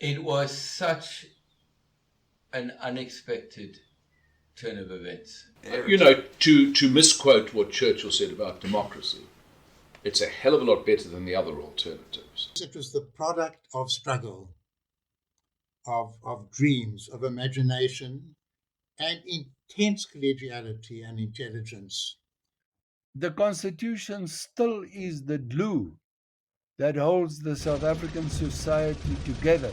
It was such an unexpected turn of events. To misquote what Churchill said about democracy, it's a hell of a lot better than the other alternatives. It was the product of struggle, of dreams, of imagination, and intense collegiality and intelligence. The Constitution still is the glue that holds the South African society together.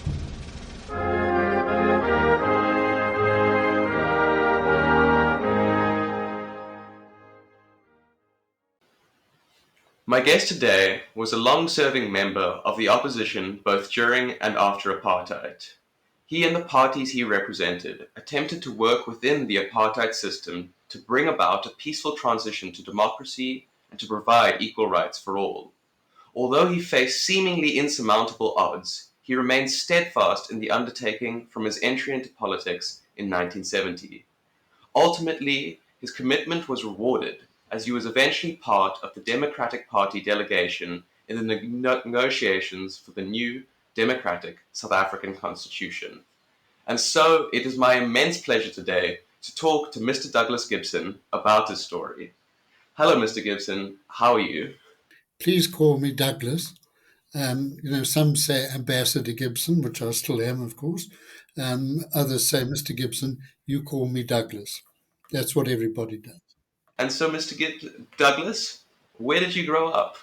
My guest today was a long-serving member of the opposition both during and after apartheid. He and the parties he represented attempted to work within the apartheid system to bring about a peaceful transition to democracy and to provide equal rights for all. Although he faced seemingly insurmountable odds, he remained steadfast in the undertaking from his entry into politics in 1970. Ultimately, his commitment was rewarded, as he was eventually part of the Democratic Party delegation in the negotiations for the new democratic South African Constitution. And so it is my immense pleasure today to talk to Mr. Douglas Gibson about his story. Hello, Mr. Gibson. How are you? Please call me Douglas. Some say Ambassador Gibson, which I still am, of course. Others say, Mr. Gibson, you call me Douglas. That's what everybody does. And so, Mr. Douglas, where did you grow up?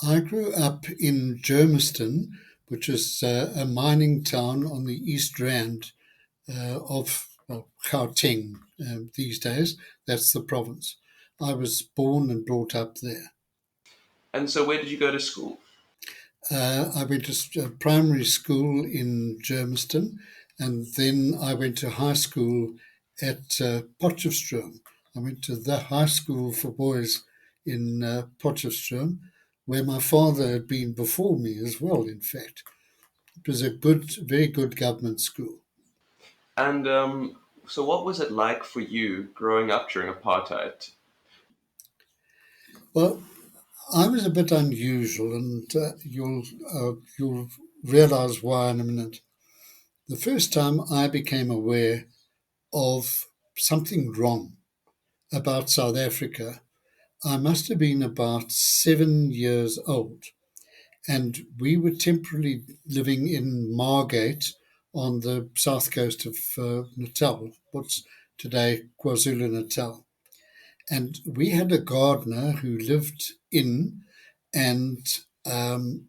I grew up in Germiston, which is a mining town on the East Rand of Gauteng these days. That's the province. I was born and brought up there. And so where did you go to school? I went to primary school in Germiston, and then I went to high school at Potchefstroom. I went to the high school for boys in Potchefstroom, where my father had been before me as well, in fact. It was a very good government school. And so what was it like for you growing up during apartheid? Well, I was a bit unusual, and you'll realize why in a minute. The first time I became aware of something wrong about South Africa, I must have been about 7 years old, and we were temporarily living in Margate on the south coast of Natal, what's today KwaZulu-Natal. And we had a gardener who lived in, and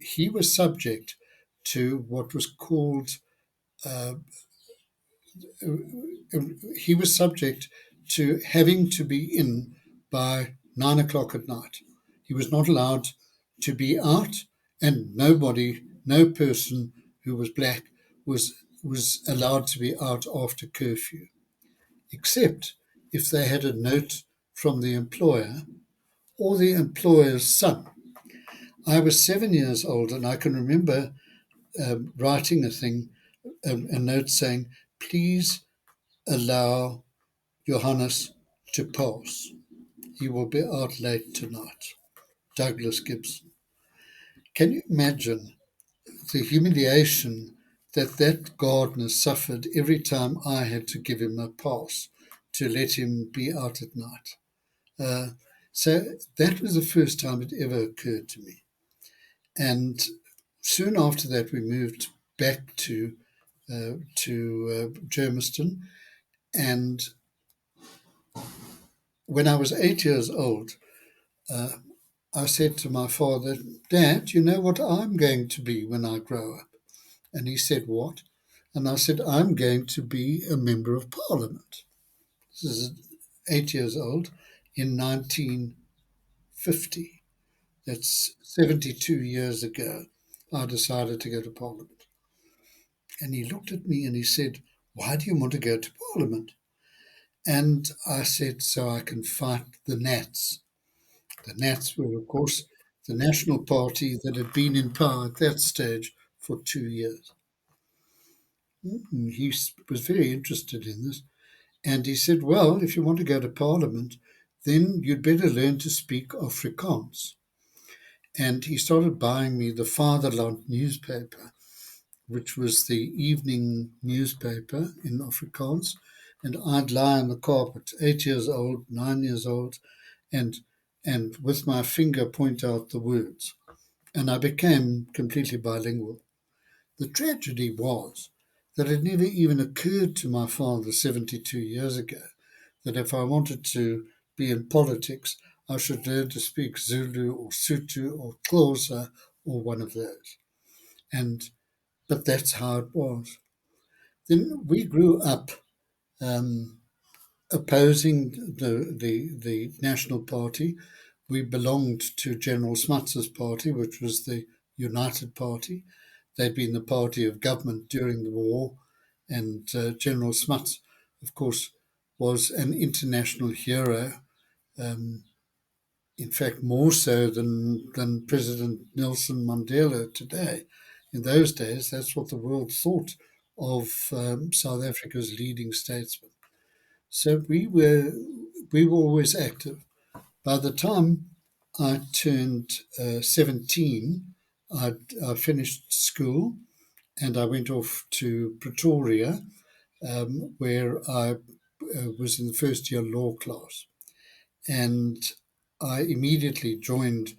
he was subject to what was called, he was subject to having to be in by 9 o'clock at night. He was not allowed to be out, and no person who was black was allowed to be out after curfew, except if they had a note from the employer or the employer's son. I was 7 years old, and I can remember writing a note saying, please allow Johannes to pass. He will be out late tonight. Douglas Gibson. Can you imagine the humiliation that gardener suffered every time I had to give him a pass to let him be out at night? So that was the first time it ever occurred to me. And soon after that, we moved back to Germiston. And when I was 8 years old, I said to my father, Dad, you know what I'm going to be when I grow up? And he said, what? And I said, I'm going to be a member of Parliament. This is 8 years old in 1950. That's 72 years ago. I decided to go to Parliament. And he looked at me and he said, why do you want to go to Parliament? And I said, so I can fight the Nats. The Nats were, of course, the national party that had been in power at that stage for 2 years. He was very interested in this. And he said, well, if you want to go to Parliament, then you'd better learn to speak Afrikaans. And he started buying me the Fatherland newspaper. which was the evening newspaper in Afrikaans, and I'd lie on the carpet, 8 years old, 9 years old, and with my finger point out the words. And I became completely bilingual. The tragedy was that it never even occurred to my father 72 years ago that if I wanted to be in politics, I should learn to speak Zulu or Sotho or Xhosa or one of those. And but that's how it was. Then we grew up um, opposing the National Party. We belonged to General Smuts's party, which was the United Party. They'd been the party of government during the war, and General Smuts, of course, was an international hero. Um, in fact, more so than President Nelson Mandela today. In those days, that's what the world thought of South Africa's leading statesman. So we were always active. By the time I turned 17, I finished school and I went off to Pretoria, where I was in the first year law class. And I immediately joined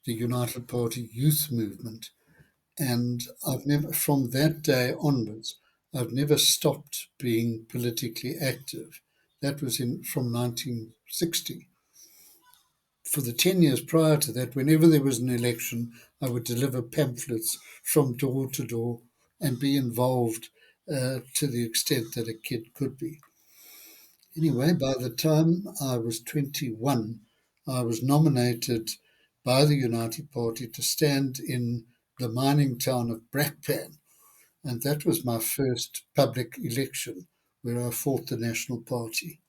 the United Party youth movement. And I've never, from that day onwards, I've never stopped being politically active. That was from 1960. For the 10 years prior to that, whenever there was an election, I would deliver pamphlets from door to door and be involved to the extent that a kid could be. Anyway, by the time I was 21, I was nominated by the United Party to stand in the mining town of Brakpan. And that was my first public election where I fought the National Party.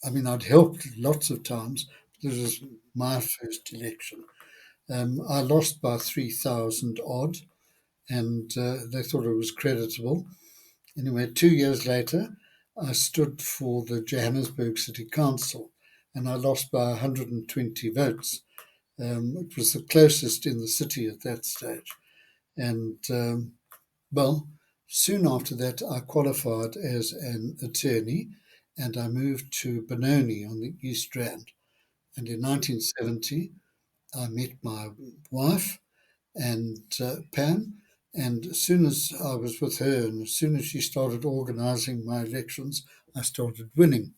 I mean, I'd helped lots of times. This was my first election. I lost by 3,000 odd, and they thought it was creditable. Anyway, 2 years later, I stood for the Johannesburg City Council, and I lost by 120 votes. It was the closest in the city at that stage. And, well, soon after that, I qualified as an attorney, and I moved to Benoni on the East Rand. And in 1970, I met my wife, and Pam. And as soon as I was with her, and as soon as she started organising my elections, I started winning.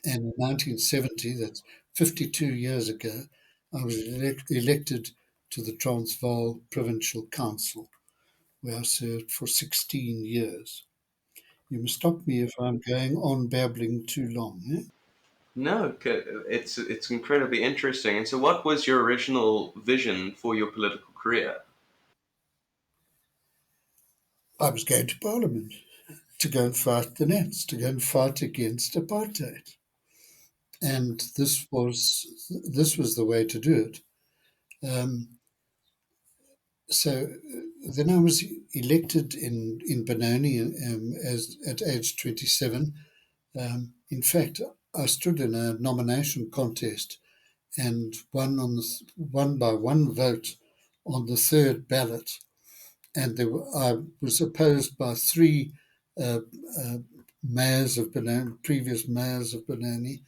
And in 1970, that's 52 years ago, I was elected to the Transvaal Provincial Council, where I served for 16 years. You must stop me if I'm going on babbling too long. Eh? No, it's incredibly interesting. And so, what was your original vision for your political career? I was going to Parliament to go and fight the Nats, to go and fight against apartheid. And this was the way to do it. Um, so then I was elected in Benoni as at age 27. In fact, I stood in a nomination contest and won by one vote on the third ballot. And I was opposed by three uh, uh, mayors of Benoni, previous mayors of Benoni,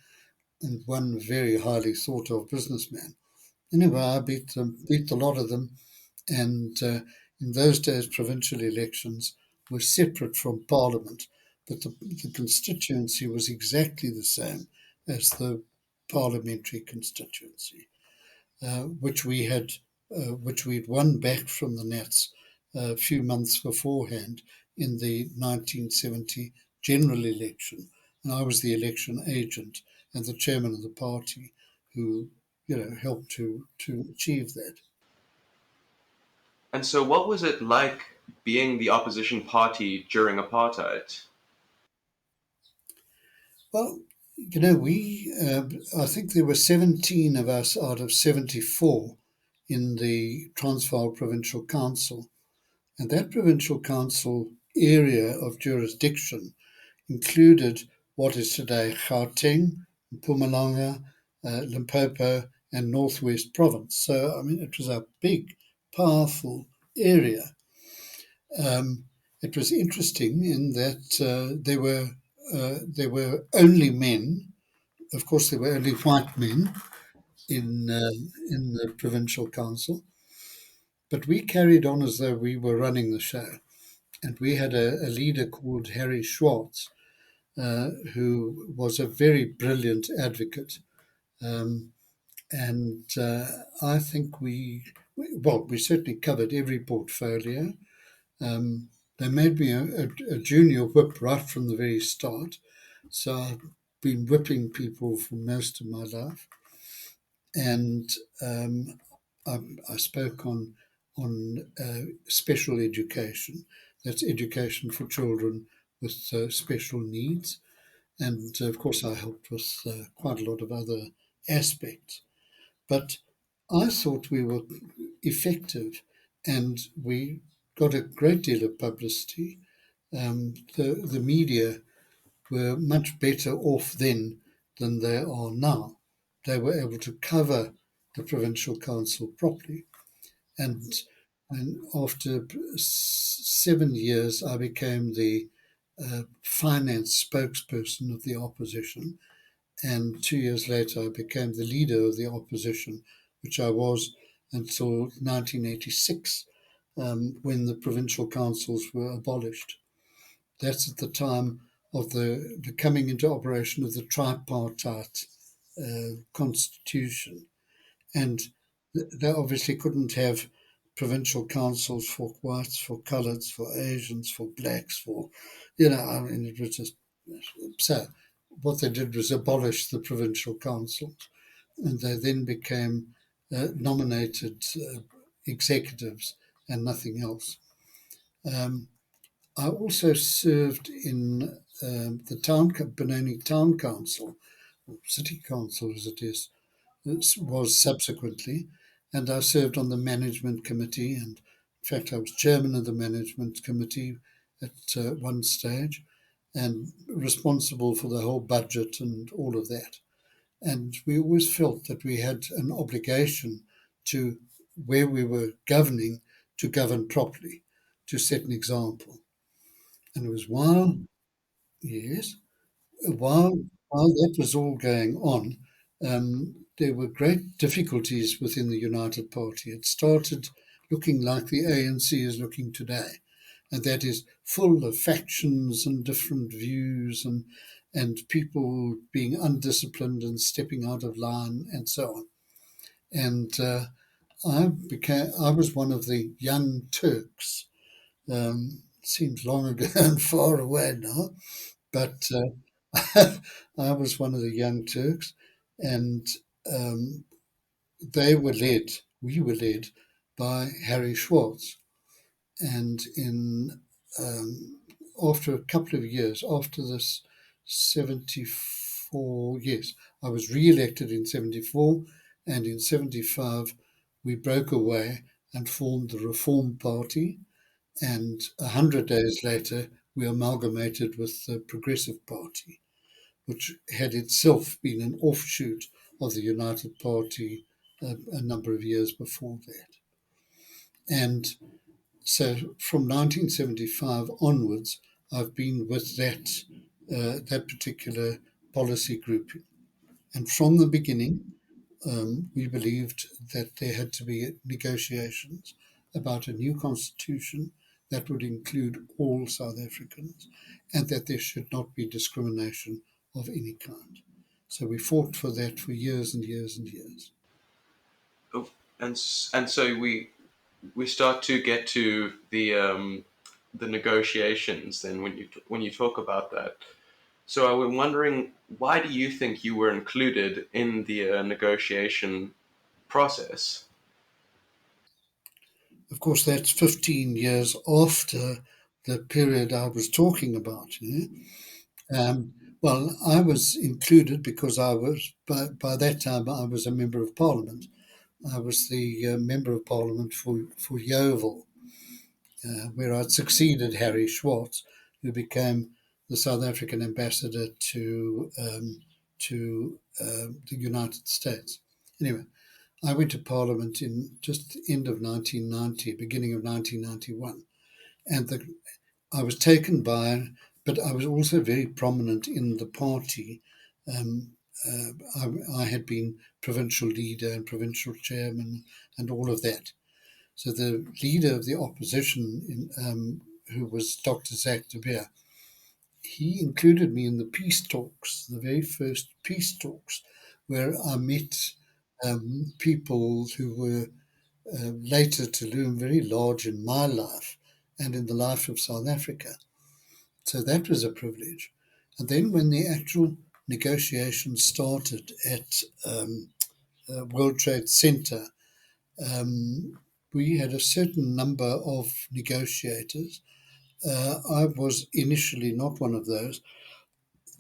and one very highly thought of businessman. Anyway, I beat the lot of them, and in those days, provincial elections were separate from Parliament, but the constituency was exactly the same as the parliamentary constituency, which we'd won back from the Nats a few months beforehand in the 1970 general election, and I was the election agent and the chairman of the party who helped to achieve that. And so, what was it like being the opposition party during apartheid? Well, I think there were 17 of us out of 74 in the Transvaal Provincial Council. And that Provincial Council area of jurisdiction included what is today Gauteng, Mpumalanga, Limpopo, and Northwest Province. So, I mean, it was a big, powerful area. It was interesting in that there were only men. Of course, there were only white men in the provincial council, but we carried on as though we were running the show, and we had a leader called Harry Schwartz, who was a very brilliant advocate. Um, and I think we certainly covered every portfolio. They made me a junior whip right from the very start. So I've been whipping people for most of my life. And I, I spoke on special education. That's education for children with special needs. And of course, I helped with quite a lot of other aspects. But I thought we were effective, and we got a great deal of publicity. The media were much better off then than they are now. They were able to cover the provincial council properly, and after 7 years, I became the finance spokesperson of the opposition, and 2 years later, I became the leader of the opposition, which I was until 1986, when the provincial councils were abolished. That's at the time of the coming into operation of the tripartite constitution. And they obviously couldn't have provincial councils for whites, for coloureds, for Asians, for blacks, I mean, it was just so. What they did was abolish the provincial councils, and they then became nominated executives and nothing else. I also served in the Benoni Town Council, or City Council as it is, was subsequently, and I served on the management committee, and in fact I was chairman of the management committee at one stage, and responsible for the whole budget and all of that. And we always felt that we had an obligation to, where we were governing, to govern properly, to set an example. And it was yes, while that was all going on, there were great difficulties within the United Party. It started looking like the ANC is looking today, and that is full of factions and different views and people being undisciplined and stepping out of line and so on. And I was one of the young Turks. Seems long ago and far away now, but I was one of the young Turks, and we were led by Harry Schwartz. And after a couple of years, after this 74, yes, I was re-elected in 74, and in 75 we broke away and formed the Reform Party, and 100 days later we amalgamated with the Progressive Party, which had itself been an offshoot of the United Party a number of years before that. And so from 1975 onwards, I've been with that particular policy grouping. And from the beginning, we believed that there had to be negotiations about a new constitution that would include all South Africans, and that there should not be discrimination of any kind. So we fought for that for years and years and years. Oh, and so we start to get to the negotiations. Then when you talk about that, so I was wondering, why do you think you were included in the negotiation process? Of course, that's 15 years after the period I was talking about. Well, I was included because by that time, I was a member of parliament. I was the member of parliament for Yeovil, where I'd succeeded Harry Schwartz, who became the South African ambassador to the United States. Anyway, I went to Parliament in just the end of 1990, beginning of 1991, and I was taken by, but I was also very prominent in the party. Um, I had been provincial leader and provincial chairman and all of that. So the leader of the opposition, who was Dr. Zach de Beer, he included me in the peace talks, the very first peace talks, where I met people who were later to loom very large in my life and in the life of South Africa. So that was a privilege. And then when the actual negotiations started at World Trade Center, we had a certain number of negotiators. I was initially not one of those.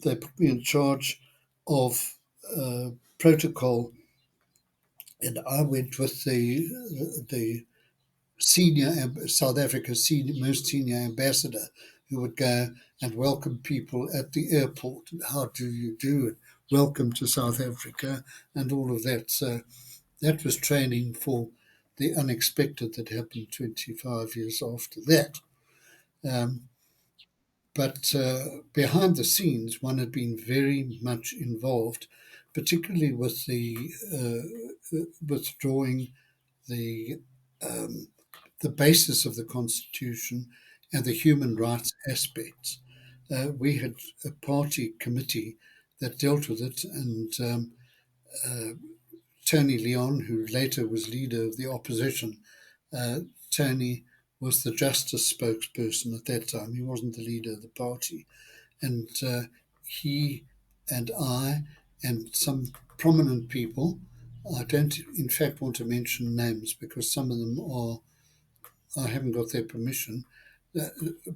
They put me in charge of protocol, and I went with the South Africa's most senior ambassador, who would go and welcome people at the airport. How do you do? Welcome to South Africa, and all of that. So that was training for the unexpected that happened 25 years after that. Um, but behind the scenes, one had been very much involved, particularly with the withdrawing the the basis of the Constitution and the human rights aspects. We had a party committee that dealt with it, and Tony Leon, who later was leader of the opposition, Tony was the justice spokesperson at that time. He wasn't the leader of the party. And he and I and some prominent people, I don't in fact want to mention names because some of them I haven't got their permission.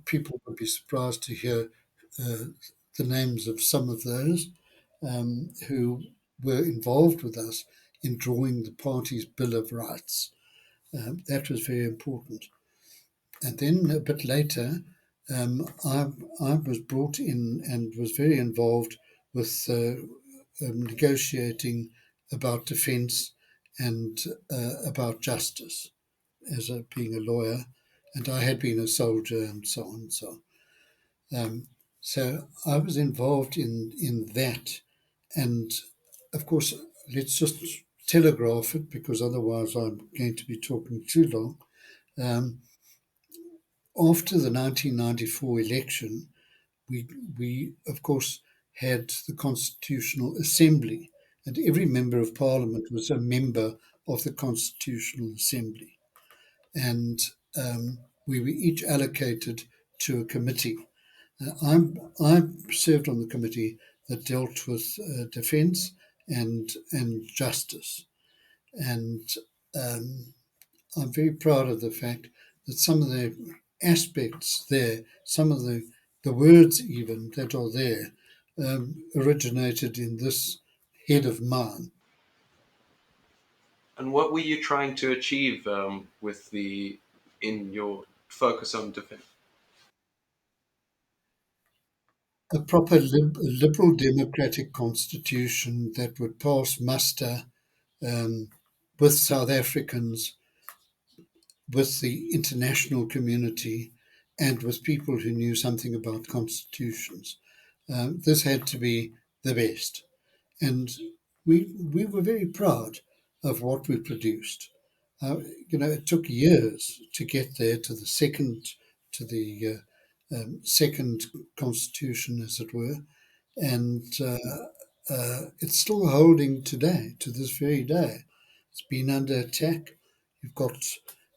People would be surprised to hear the names of some of those who were involved with us in drawing the party's Bill of Rights. That was very important. And then a bit later, I was brought in and was very involved with negotiating about defence and about justice as being a lawyer. And I had been a soldier and so on and so on. So I was involved in that. And of course, let's just telegraph it because otherwise I'm going to be talking too long. After the 1994 election, we of course had the Constitutional Assembly, and every member of Parliament was a member of the Constitutional Assembly, and we were each allocated to a committee. I served on the committee that dealt with defence and justice, and I'm very proud of the fact that some of the aspects there, some of the words even that are there, originated in this head of mine. And what were you trying to achieve in your focus on defense? A proper liberal democratic constitution that would pass muster with South Africans, with the international community, and with people who knew something about constitutions. This had to be the best. And we were very proud of what we produced. It took years to get there to the second constitution, as it were, and it's still holding today, to this very day. It's been under attack. You've got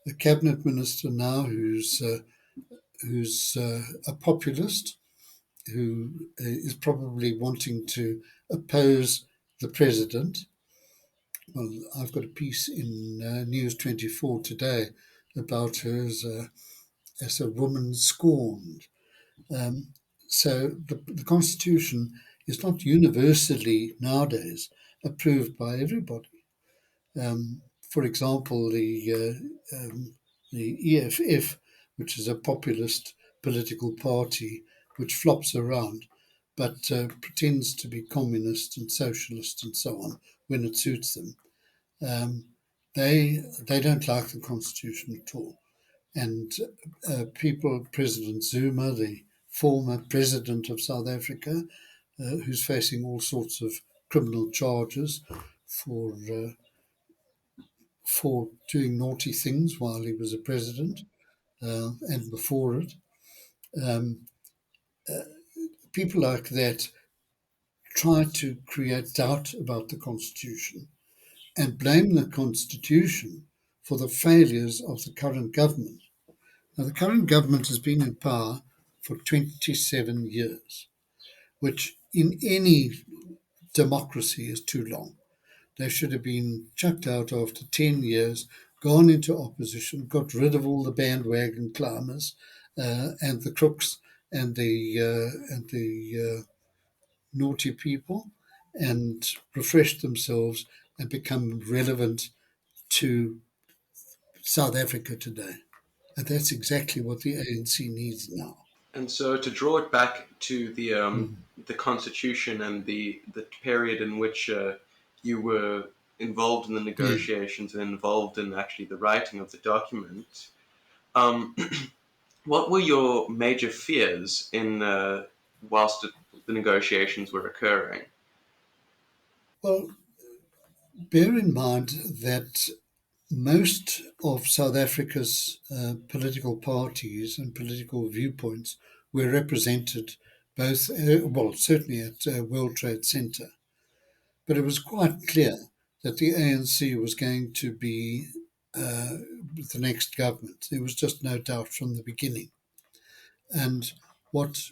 a cabinet minister now who's a populist, who is probably wanting to oppose the president. Well, I've got a piece in News 24 today about her as a woman scorned. So the Constitution is not universally nowadays approved by everybody. For example, the EFF, which is a populist political party which flops around, but pretends to be communist and socialist and so on when it suits them. They don't like the Constitution at all. and President Zuma, the former president of South Africa, who's facing all sorts of criminal charges for doing naughty things while he was a president and before it. Um, People like that try to create doubt about the Constitution and blame the Constitution for the failures of the current government. Now, the current government has been in power for 27 years, which in any democracy is too long. They should have been chucked out after 10 years, gone into opposition, got rid of all the bandwagon climbers and the crooks and the naughty people, and refreshed themselves and become relevant to South Africa today. And that's exactly what the ANC needs now. And so, to draw it back to the Constitution and the period in which you were involved in the negotiations and involved in actually the writing of the document, what were your major fears in whilst the negotiations were occurring? Well, bear in mind that most of South Africa's political parties and political viewpoints were represented both, certainly at World Trade Center. But it was quite clear that the ANC was going to be the next government. There was just no doubt from the beginning. And what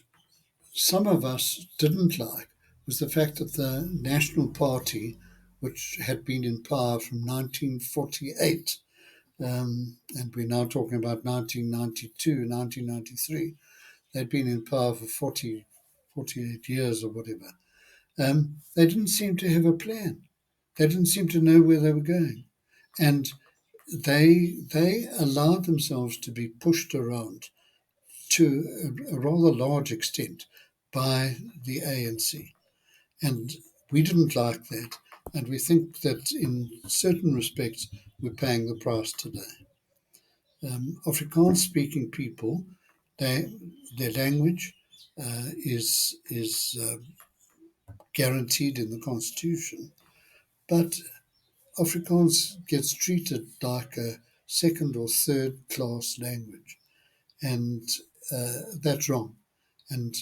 some of us didn't like was the fact that the National Party, which had been in power from 1948, and we're now talking about 1992, 1993, they'd been in power for 48 years or whatever. They didn't seem to have a plan. They didn't seem to know where they were going. And they allowed themselves to be pushed around to a rather large extent by the ANC. And we didn't like that. And we think that in certain respects, we're paying the price today. Afrikaans-speaking people, their language is guaranteed in the Constitution, but Afrikaans gets treated like a second or third class language, and that's wrong. And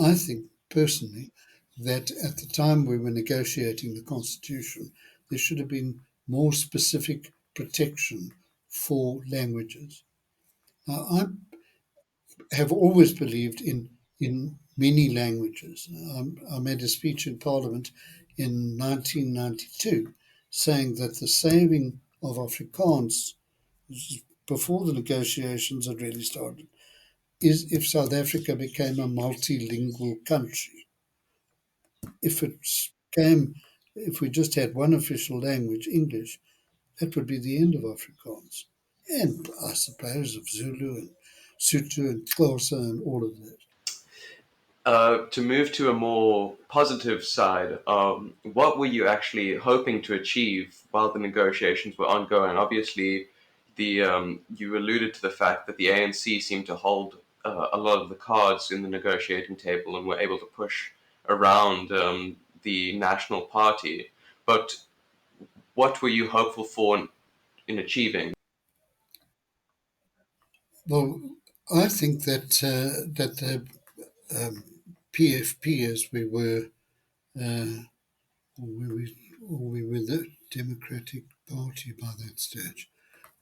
I think personally that at the time we were negotiating the Constitution, there should have been more specific protection for languages. Now, I have always believed in many languages. I made a speech in Parliament in 1992 saying that the saving of Afrikaans, before the negotiations had really started, is if South Africa became a multilingual country. If we just had one official language, English, that would be the end of Afrikaans. And I suppose of Zulu and Sotho and Xhosa and all of that. To move to a more positive side, what were you actually hoping to achieve while the negotiations were ongoing? Obviously, you alluded to the fact that the ANC seemed to hold a lot of the cards in the negotiating table and were able to push around the National Party. But what were you hopeful for in achieving? Well, I think that the PFP, as we were the Democratic Party by that stage.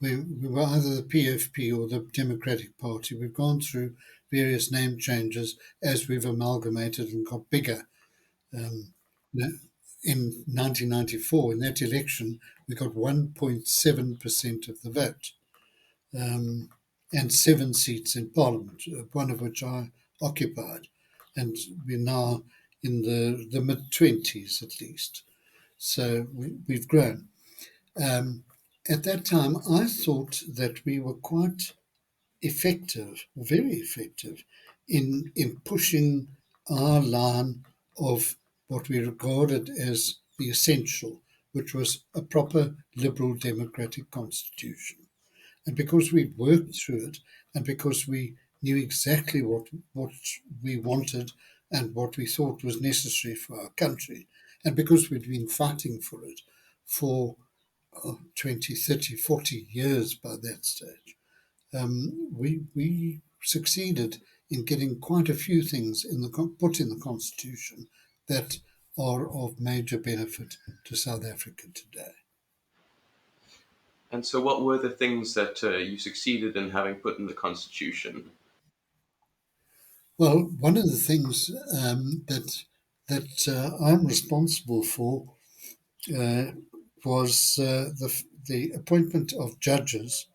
We were either the PFP or the Democratic Party. We've gone through various name changes as we've amalgamated and got bigger. In 1994, in that election, we got 1.7% of the vote and 7 seats in Parliament, one of which I occupied. And we're now in the mid-20s at least. So we've grown. At that time, I thought that we were quite effective, very effective, in pushing our line of what we regarded as the essential, which was a proper liberal democratic constitution. And because we'd worked through it, and because we knew exactly what we wanted and what we thought was necessary for our country, and because we'd been fighting for it for 20, 30, 40 years by that stage, we succeeded in getting quite a few things put in the Constitution that are of major benefit to South Africa today. And so, what were the things that you succeeded in having put in the Constitution? Well, one of the things I'm responsible for uh, was the appointment of judges,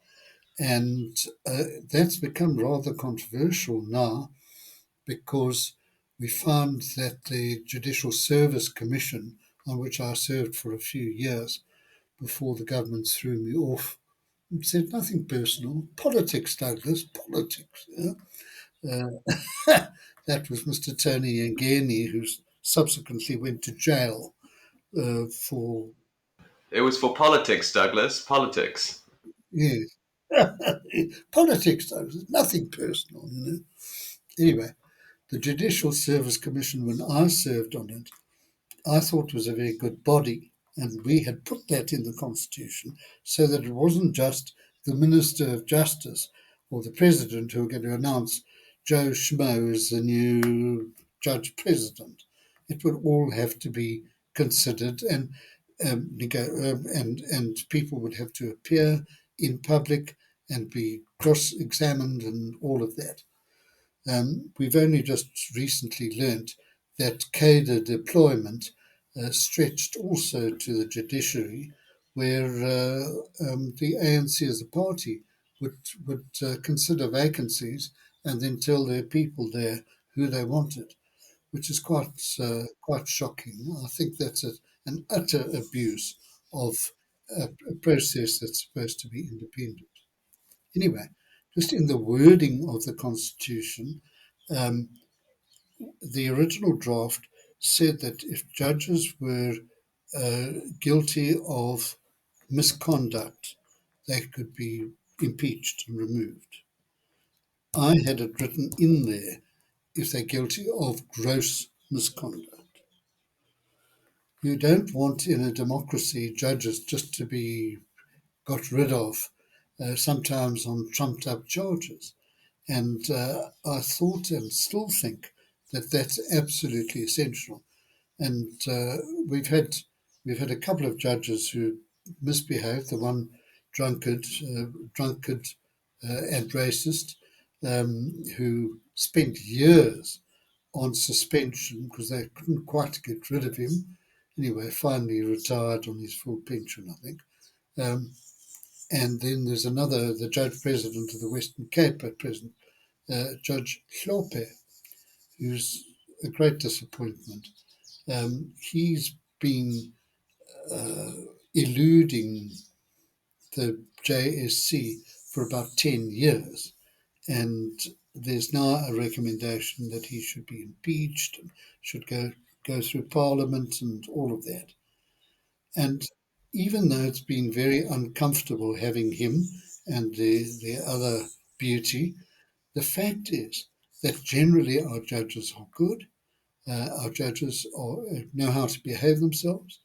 and that's become rather controversial now because we found that the Judicial Service Commission, on which I served for a few years before the government threw me off, said nothing personal, politics, Douglas, politics. Yeah? That was Mr. Tony Ngeni, who subsequently went to jail for It was for politics, Douglas. Politics. years. Politics, Douglas, nothing personal. Anyway, the Judicial Service Commission, when I served on it, I thought was a very good body. And we had put that in the Constitution so that it wasn't just the Minister of Justice or the President who were going to announce Joe Schmo as the new Judge President. It would all have to be considered, and and people would have to appear in public and be cross-examined and all of that. We've only just recently learnt that cadre deployment stretched also to the judiciary, where the ANC as a party would consider vacancies and then tell their people there who they wanted, which is quite shocking. I think that's an utter abuse of a process that's supposed to be independent. Anyway, just in the wording of the Constitution, um, the original draft said that if judges were guilty of misconduct, they could be impeached and removed. I had it written in there if they're guilty of gross misconduct. You don't want in a democracy judges just to be got rid of, sometimes on trumped up charges. And I thought and still think that that's absolutely essential. And we've had a couple of judges who misbehaved. The one drunkard and racist, who spent years on suspension because they couldn't quite get rid of him. Anyway, finally retired on his full pension, I think. Um, and then there's another, the Judge President of the Western Cape at present, Judge Hlophe, who's a great disappointment. He's been eluding the JSC for about 10 years, and there's now a recommendation that he should be impeached and should go through Parliament and all of that. And even though it's been very uncomfortable having him and the other beauty, the fact is that generally our judges are good. Our judges know how to behave themselves,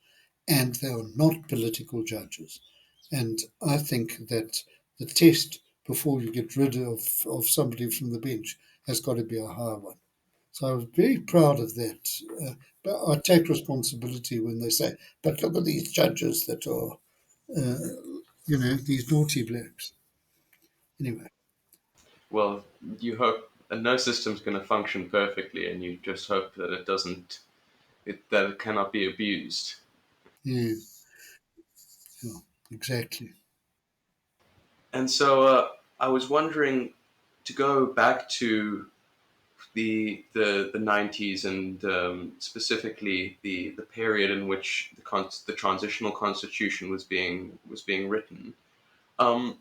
and they are not political judges. And I think that the test before you get rid of somebody from the bench has got to be a high one. So I was very proud of that. But I take responsibility when they say, but look at these judges that are, these naughty blokes. Anyway, Well, you hope, and no system's going to function perfectly, and you just hope that it doesn't, that it cannot be abused. yeah, yeah, exactly. And so, I was wondering to go back to the 90s and specifically the period in which the transitional constitution was being written. Um,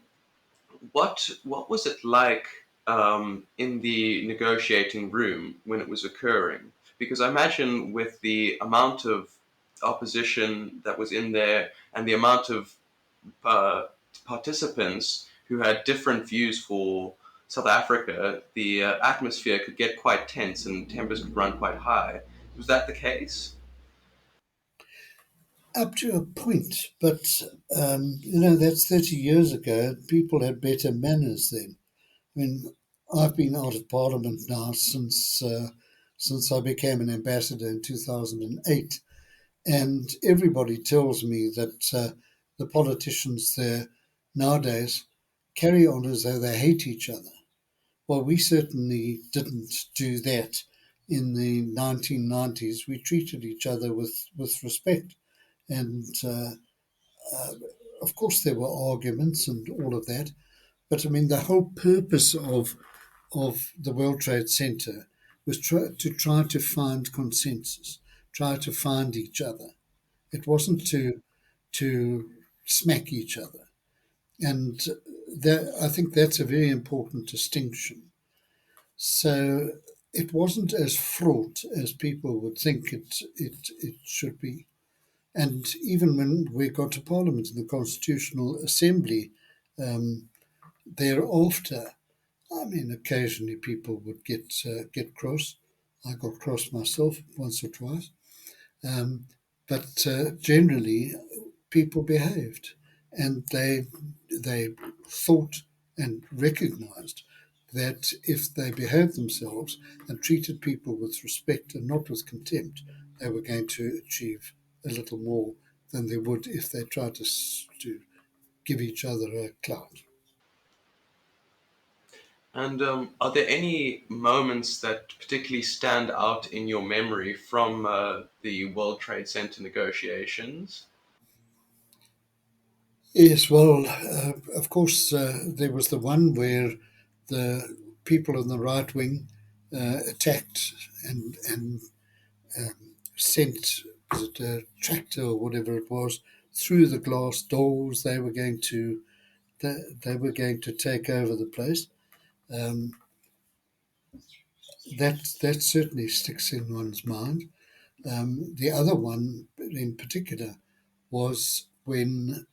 what was it like in the negotiating room when it was occurring? Because I imagine with the amount of opposition that was in there and the amount of uh, participants who had different views for South Africa, the atmosphere could get quite tense and tempers could run quite high. Was that the case? Up to a point, but that's 30 years ago. People had better manners then. I mean, I've been out of Parliament now since I became an ambassador in 2008, and everybody tells me that the politicians there nowadays carry on as though they hate each other. Well, we certainly didn't do that in the 1990s. We treated each other with respect. And of course, there were arguments and all of that. But I mean, the whole purpose of the World Trade Center was to try to find consensus, try to find each other. It wasn't to smack each other. And I think that's a very important distinction. So it wasn't as fraught as people would think it should be. And even when we got to Parliament and the Constitutional Assembly thereafter, I mean, occasionally people would get cross. I got cross myself once or twice. But generally, people behaved, and they thought and recognised that if they behaved themselves and treated people with respect and not with contempt, they were going to achieve a little more than they would if they tried to give each other a clout. And are there any moments that particularly stand out in your memory from the World Trade Center negotiations? Yes, well, of course, there was the one where the people on the right wing attacked and sent, was it a tractor or whatever it was, through the glass doors. They were going to take over the place. Um, that certainly sticks in one's mind. The other one, in particular, was when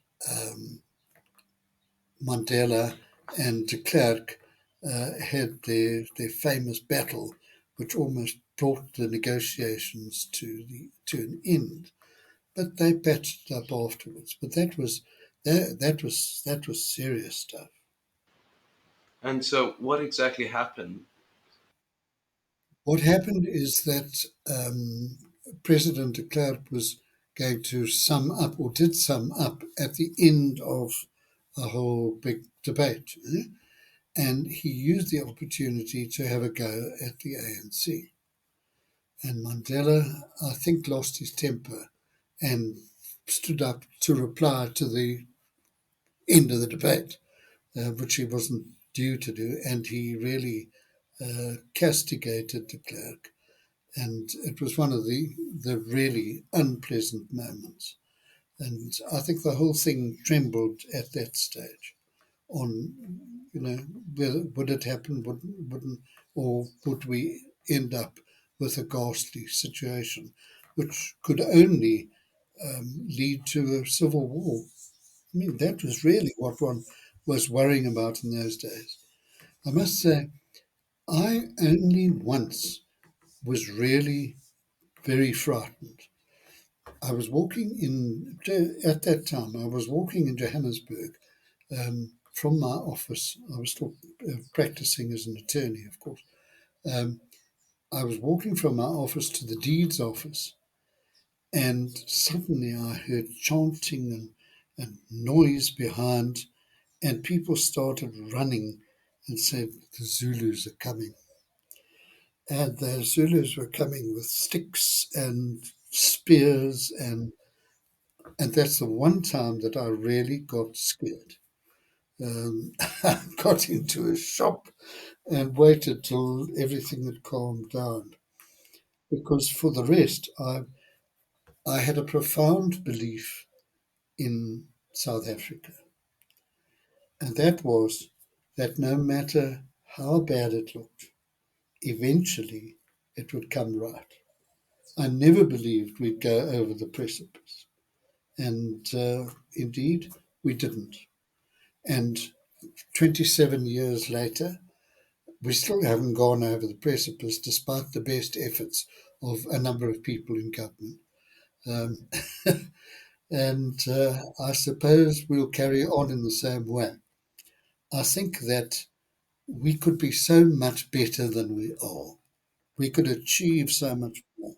Mandela and de Klerk had their famous battle, which almost brought the negotiations to an end. But they patched it up afterwards. But that was serious stuff. And so, what exactly happened? What happened is that President de Klerk was going to sum up, or did sum up, at the end of a whole big debate. And he used the opportunity to have a go at the ANC. And Mandela, I think, lost his temper and stood up to reply to the end of the debate, which he wasn't due to do. And he really castigated de Klerk. And it was one of the really unpleasant moments. And I think the whole thing trembled at that stage on, whether would it happen, wouldn't, or would we end up with a ghastly situation, which could only lead to a civil war. I mean, that was really what one was worrying about in those days. I must say, I only once was really very frightened. I was walking at that time, I was walking in Johannesburg from my office. I was still practicing as an attorney, of course. I was walking from my office to the deeds office, and suddenly I heard chanting and noise behind, and people started running and said, "The Zulus are coming." And the Zulus were coming with sticks and spears, and that's the one time that I really got scared. I got into a shop and waited till everything had calmed down. Because for the rest, I had a profound belief in South Africa, and that was that no matter how bad it looked, eventually it would come right. I never believed we'd go over the precipice, and indeed we didn't. And 27 years later, we still haven't gone over the precipice despite the best efforts of a number of people in government. Um, and I suppose we'll carry on in the same way. I think that we could be so much better than we are. We could achieve so much more.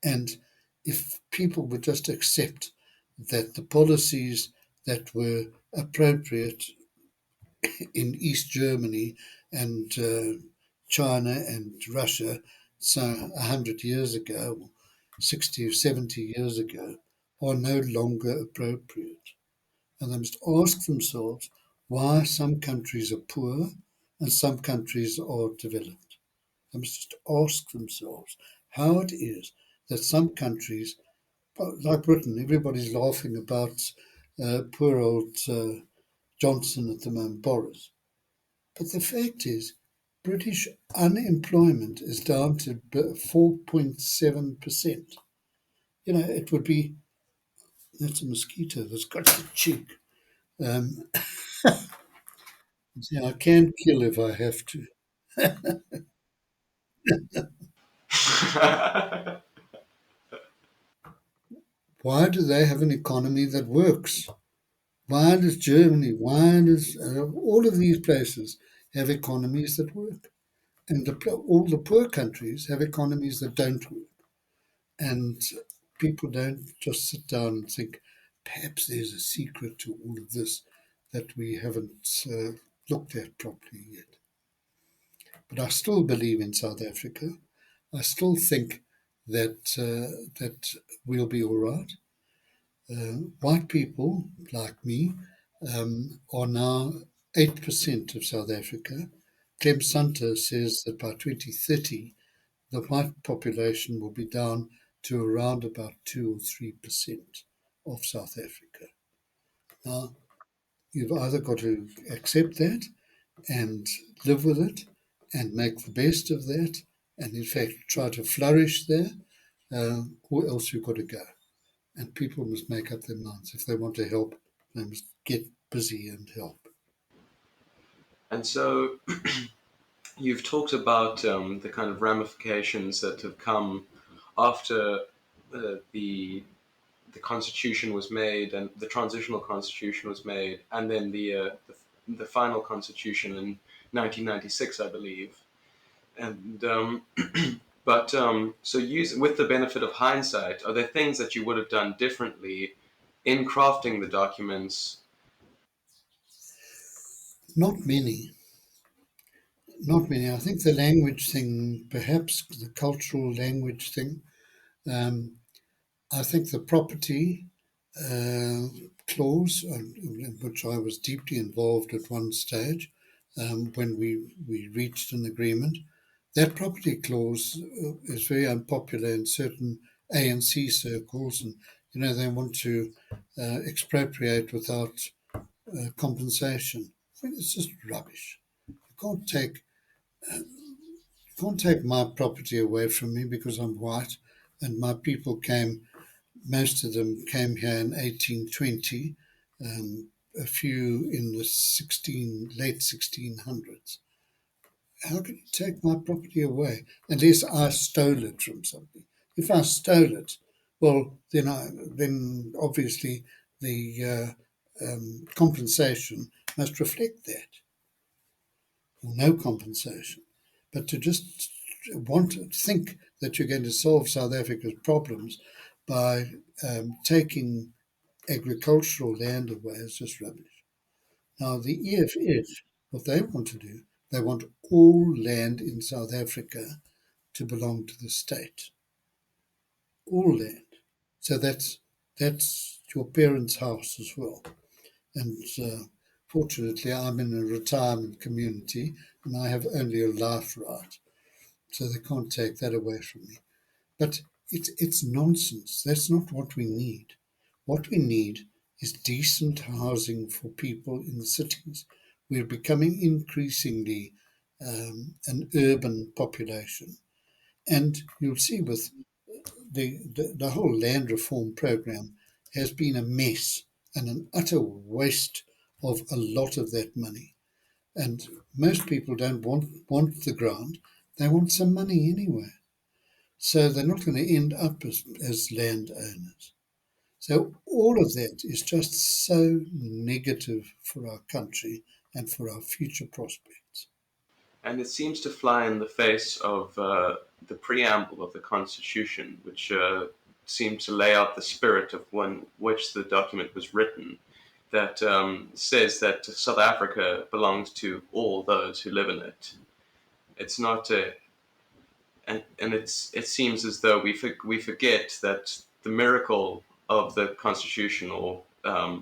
And if people would just accept that the policies that were appropriate in East Germany and China and Russia, so 100 years ago, 60 or 70 years ago, are no longer appropriate. And they must ask themselves why some countries are poor and some countries are developed. They must just ask themselves how it is that some countries, like Britain, everybody's laughing about poor old Johnson at the moment, Boris. But the fact is, British unemployment is down to 4.7%. You know, it would be, that's a mosquito that's got the cheek. Um, yeah, I can kill if I have to. Why do they have an economy that works? Why does Germany, why does all of these places have economies that work? And all the poor countries have economies that don't work. And people don't just sit down and think, perhaps there's a secret to all of this that we haven't looked at properly yet. But I still believe in South Africa. I still think that we'll be all right. White people like me are now 8% of South Africa. Clem Sunter says that by 2030, the white population will be down to around about 2 or 3% of South Africa. Now, you've either got to accept that and live with it and make the best of that and, in fact, try to flourish there, or else you've got to go. And people must make up their minds. If they want to help, they must get busy and help. And so you've talked about the kind of ramifications that have come after the constitution was made and the transitional constitution was made, and then the final constitution in 1996, I believe. And but so with the benefit of hindsight, are there things that you would have done differently in crafting the documents? Not many. Not many. I think the language thing, perhaps the cultural language thing. I think the property clause, in which I was deeply involved at one stage when we reached an agreement, that property clause is very unpopular in certain ANC circles, and they want to expropriate without compensation. I mean, it's just rubbish. You can't take my property away from me because I'm white, and my people most of them came here in 1820, a few in the late 1600s. How can you take my property away unless I stole it from somebody? If I stole it, well, then obviously the compensation must reflect that, or no compensation. But to just think that you're going to solve South Africa's problems by taking agricultural land away is just rubbish. Now, the EFF, what they want to do, they want all land in South Africa to belong to the state. All land. So that's your parents' house as well. And fortunately, I'm in a retirement community and I have only a life right. So they can't take that away from me. But it's nonsense. That's not what we need. What we need is decent housing for people in the cities. We're becoming increasingly an urban population. And you'll see with the whole land reform program has been a mess and an utter waste of a lot of that money. And most people don't want the ground. They want some money anyway. So they're not going to end up as landowners. So all of that is just so negative for our country and for our future prospects. And it seems to fly in the face of the preamble of the Constitution, which seems to lay out the spirit of which the document was written, that says that South Africa belongs to all those who live in it. It's not a, and it seems as though we forget that the miracle of the Constitution, or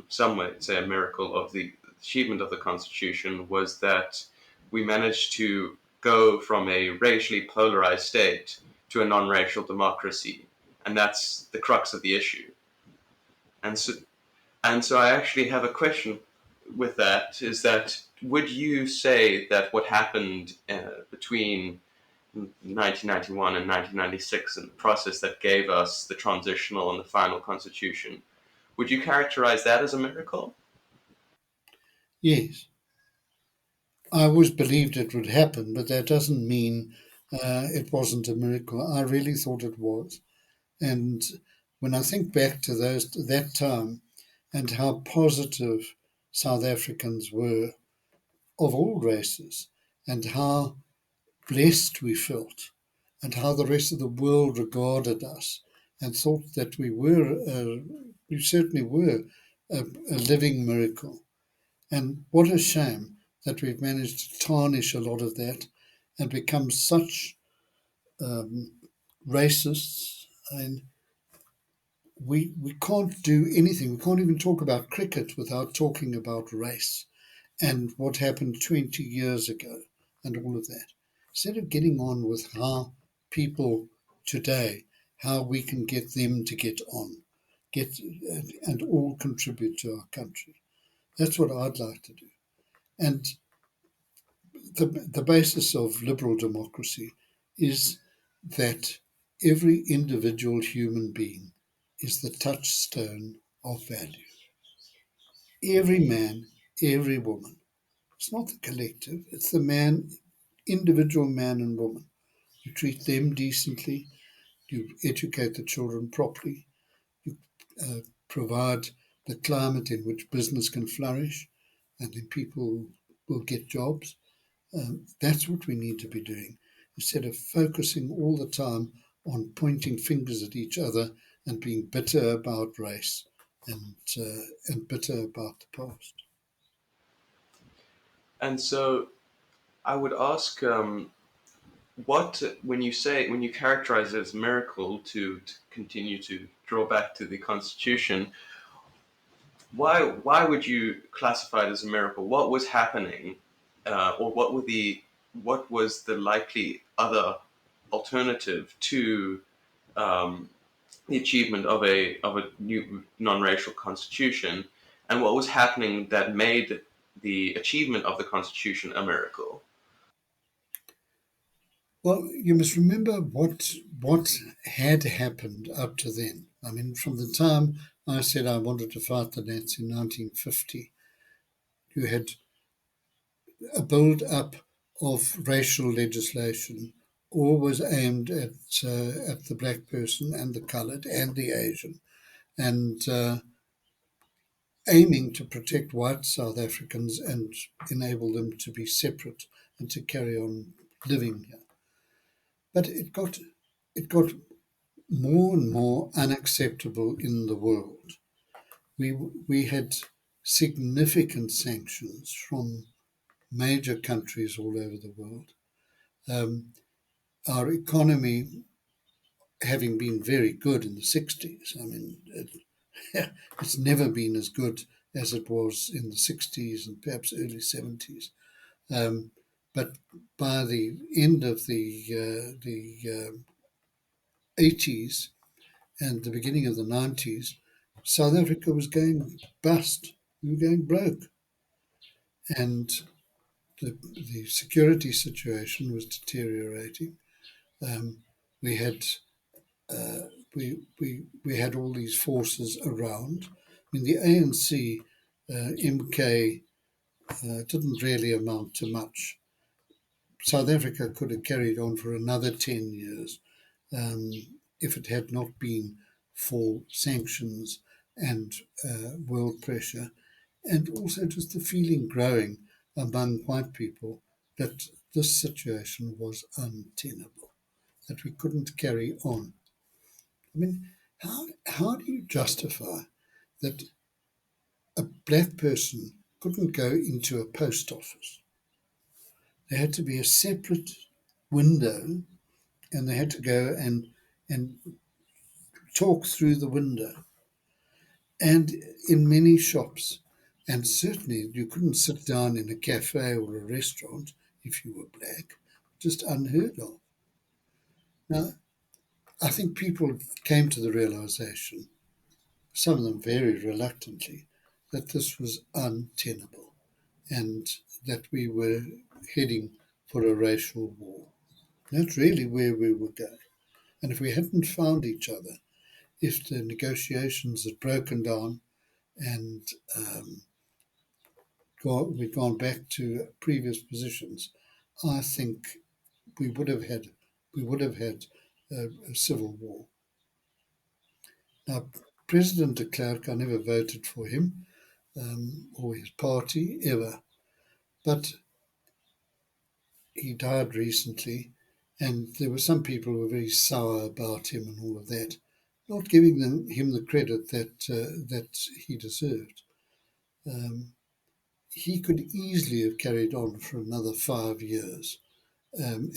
some might say a miracle of the achievement of the Constitution, was that we managed to go from a racially polarized state to a non-racial democracy, and that's the crux of the issue. And so I actually have a question with that, is that would you say that what happened between 1991 and 1996 and the process that gave us the transitional and the final constitution, would you characterize that as a miracle? Yes, I always believed it would happen, but that doesn't mean it wasn't a miracle. I really thought it was. And when I think back to that time and how positive South Africans were of all races, and how blessed we felt, and how the rest of the world regarded us and thought that we certainly were a living miracle. And what a shame that we've managed to tarnish a lot of that and become such racists. And we can't do anything. We can't even talk about cricket without talking about race and what happened 20 years ago and all of that. Instead of getting on with how people today, how we can get them to get on, and all contribute to our country. That's what I'd like to do. And the basis of liberal democracy is that every individual human being is the touchstone of value. Every man, every woman. It's not the collective, it's the man, individual man and woman. You treat them decently, you educate the children properly, you provide the climate in which business can flourish, and then people will get jobs. That's what we need to be doing, instead of focusing all the time on pointing fingers at each other and being bitter about race and bitter about the past. And so I would ask, when you characterize it as a miracle, to continue to draw back to the Constitution, why would you classify it as a miracle? What was happening, or what was the likely other alternative to the achievement of a new non-racial constitution, and what was happening that made the achievement of the constitution a miracle? Well, you must remember what had happened up to then. I mean, from the time I said I wanted to fight the Nats in 1950, you had a build-up of racial legislation, always aimed at the black person and the coloured and the Asian, and aiming to protect white South Africans and enable them to be separate and to carry on living here. But it got more and more unacceptable in the world. We had significant sanctions from major countries all over the world. Our economy, having been very good in the 60s, I mean, it's never been as good as it was in the 60s and perhaps early 70s. But by the end of the 80s and the beginning of the 90s, South Africa was going bust. We were going broke. And the security situation was deteriorating. We had we had all these forces around. I mean, the ANC, MK, didn't really amount to much. South Africa could have carried on for another 10 years um, if it had not been for sanctions and world pressure, and also just the feeling growing among white people that this situation was untenable, that we couldn't carry on. I mean, how do you justify that a black person couldn't go into a post office? There had to be a separate window, and they had to go and talk through the window. And in many shops, and certainly you couldn't sit down in a cafe or a restaurant if you were black, just unheard of. Now, I think people came to the realization, some of them very reluctantly, that this was untenable and that we were heading for a racial war. That's really where we were going. And if we hadn't found each other, if the negotiations had broken down and we'd gone back to previous positions, I think we would have had a civil war. Now, President de Klerk, I never voted for him or his party ever, but he died recently, and there were some people who were very sour about him and all of that, not giving him the credit that he deserved. He could easily have carried on for another 5 years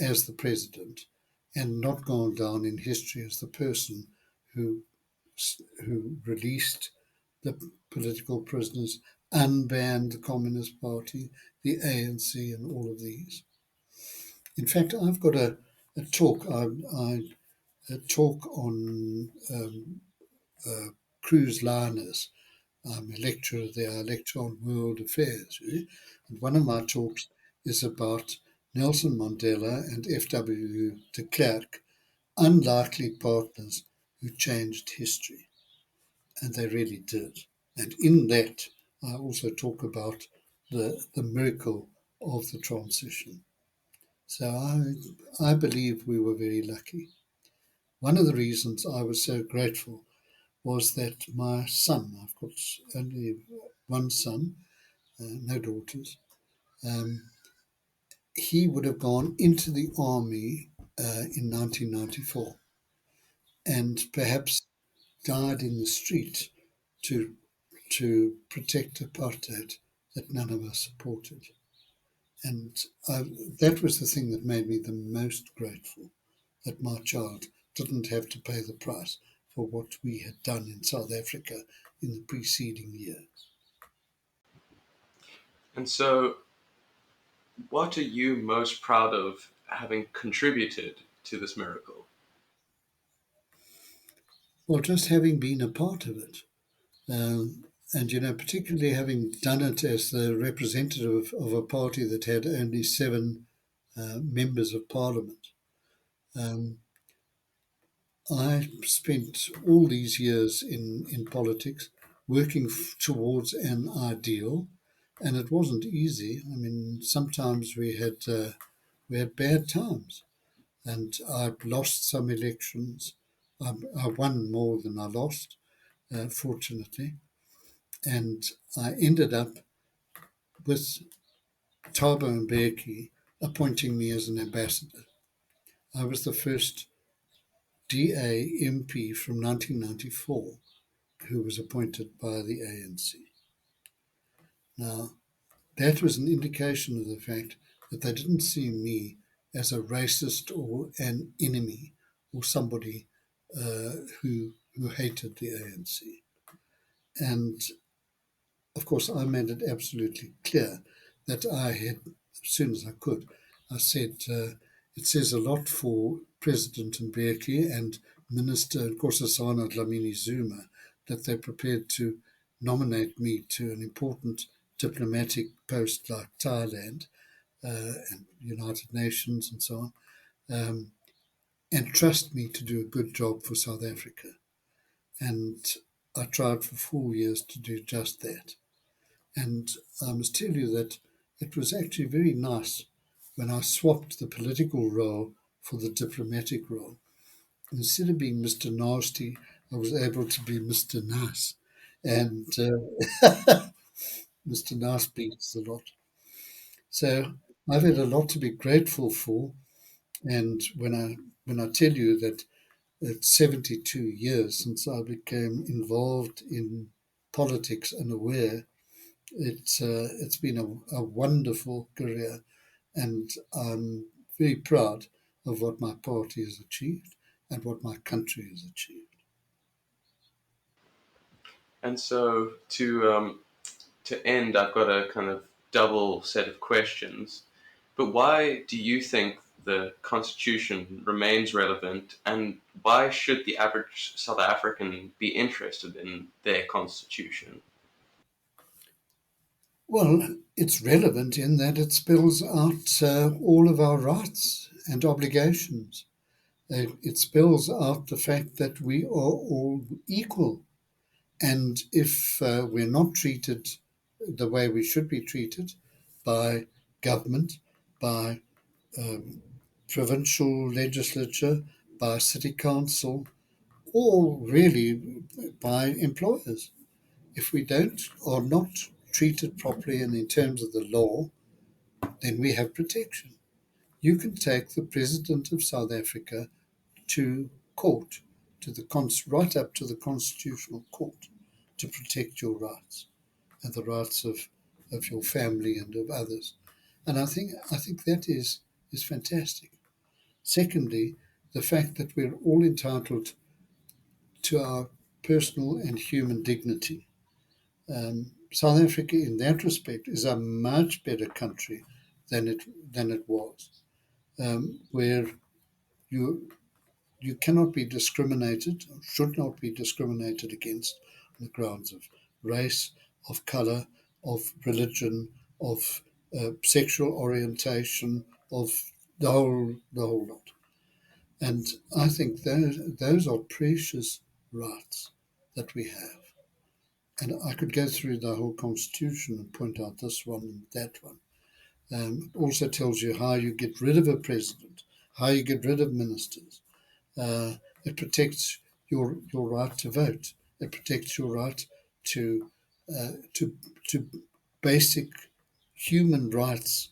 as the president and not gone down in history as the person who released the political prisoners, unbanned the Communist Party, the ANC, and all of these. In fact, I've got a talk. I talk on cruise liners. I'm a lecturer there. I lecture on world affairs. And one of my talks is about Nelson Mandela and F.W. de Klerk, unlikely partners who changed history. And they really did. And in that, I also talk about the miracle of the transition. So I believe we were very lucky. One of the reasons I was so grateful was that my son, I've got only one son, no daughters, he would have gone into the army in 1994 and perhaps died in the street to protect apartheid that none of us supported. And that was the thing that made me the most grateful, that my child didn't have to pay the price for what we had done in South Africa in the preceding years. And so, what are you most proud of having contributed to this miracle? Well, just having been a part of it. And, particularly having done it as the representative of a party that had only 7 members of parliament. I spent all these years in politics working towards an ideal, and it wasn't easy. I mean, sometimes we had bad times, and I lost some elections. I won more than I lost, fortunately, and I ended up with Thabo Mbeki appointing me as an ambassador. I was the first DA MP from 1994 who was appointed by the ANC. Now, that was an indication of the fact that they didn't see me as a racist or an enemy or somebody who hated the ANC. And of course, I made it absolutely clear that I had, as soon as I could, I said, it says a lot for President Mbeki and Minister Nkosazana Dlamini Zuma that they're prepared to nominate me to an important diplomatic post like Thailand and United Nations and so on, and trust me to do a good job for South Africa. And I tried for 4 years to do just that. And I must tell you that it was actually very nice when I swapped the political role for the diplomatic role. Instead of being Mr. Nasty, I was able to be Mr. Nice. And Mr. Nice beats a lot. So I've had a lot to be grateful for. And when I tell you that it's 72 years since I became involved in politics and aware, it's been a wonderful career, and I'm very proud of what my party has achieved and what my country has achieved. And so to end, I've got a kind of double set of questions. But why do you think the Constitution remains relevant, and why should the average South African be interested in their Constitution? Well, it's relevant in that it spells out all of our rights and obligations. It spells out the fact that we are all equal. And if we're not treated the way we should be treated by government, by provincial legislature, by city council, or really by employers, if we don't are not treated properly and in terms of the law, then we have protection. You can take the President of South Africa to court, right up to the Constitutional Court, to protect your rights and the rights of your family and of others. And I think that is fantastic. Secondly, the fact that we're all entitled to our personal and human dignity. South Africa, in that respect, is a much better country than it was, where you you cannot be discriminated, should not be discriminated against on the grounds of race, of colour, of religion, of sexual orientation, of the whole lot. And I think those are precious rights that we have. And I could go through the whole Constitution and point out this one and that one. It also tells you how you get rid of a president, how you get rid of ministers. It protects your right to vote. It protects your right to to basic human rights,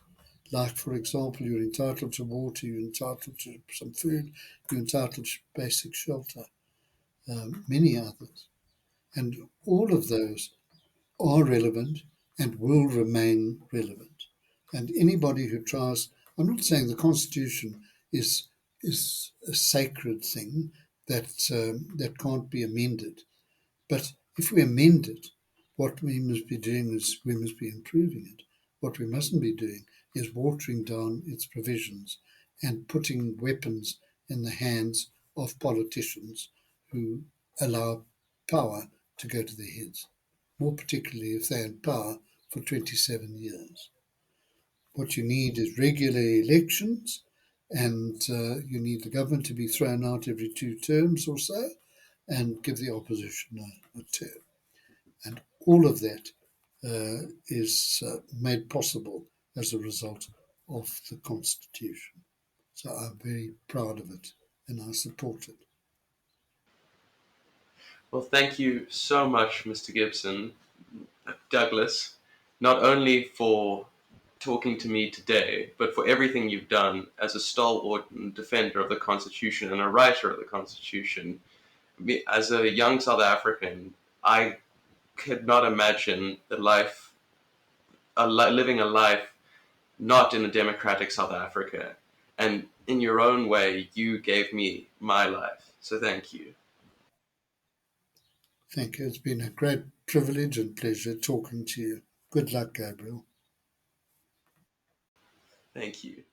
like, for example, you're entitled to water, you're entitled to some food, you're entitled to basic shelter, many others. And all of those are relevant and will remain relevant. And anybody who tries, I'm not saying the Constitution is a sacred thing that can't be amended, but if we amend it, what we must be doing is we must be improving it. What we mustn't be doing is watering down its provisions and putting weapons in the hands of politicians who allow power to go to their heads, more particularly if they're in power for 27 years. What you need is regular elections, and you need the government to be thrown out every 2 terms or so, and give the opposition a term. And all of that is made possible as a result of the Constitution. So I'm very proud of it and I support it. Well, thank you so much, Mr. Gibson, Douglas, not only for talking to me today, but for everything you've done as a stalwart and defender of the Constitution and a writer of the Constitution. As a young South African, I could not imagine living a life not in a democratic South Africa. And in your own way, you gave me my life. So thank you. Thank you. It's been a great privilege and pleasure talking to you. Good luck, Gabriel. Thank you.